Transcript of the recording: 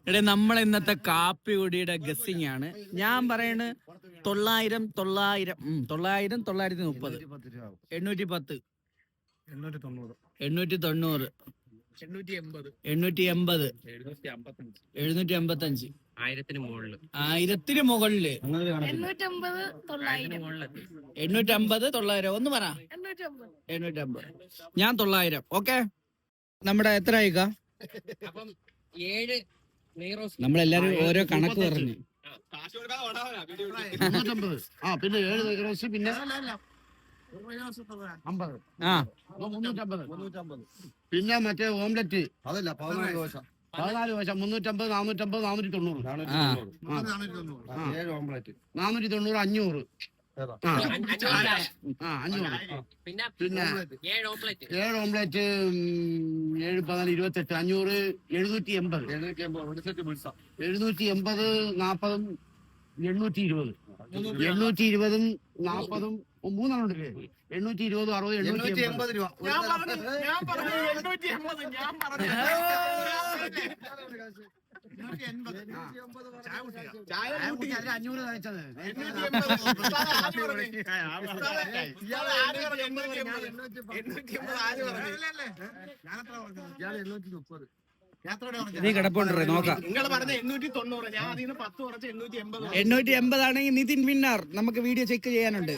എടേ നമ്മൾ ഇന്നത്തെ കാപ്പി കുടിയുടെ ഗസ്സിങ് ആണ്. ഞാൻ പറയണ് 900 900 930 810 890 880 755 1000 മുകളില് 850 900 ഒന്ന് പറ 850. ഞാൻ 900. ഓക്കെ, നമ്മുടെ എത്ര ആയിക്കാ? നമ്മളെല്ലാരും ഓരോ കണക്ക് പറഞ്ഞു. പിന്നെ 7 നെയ്റോസ്, പിന്നെ 50, ആ 350. പിന്നെ മറ്റേ ഓംലെറ്റ് അതല്ല 14 ദോശ 350 450 490 7 ഓംലെറ്റ് 490 500. പിന്നെ 7 ഓംലെറ്റ് 7 ഓംലെറ്റ് 7 14 28 500 780 780 40 820 820 40 മൂന്നെണ്ണുണ്ടല്ലേ 820 60 880 രൂപ. നീ കിടപ്പുണ്ടോ നോക്കാം. 880 ആണെങ്കിൽ നിതിൻ വിന്നർ. നമുക്ക് വീഡിയോ ചെക്ക് ചെയ്യാനുണ്ട്.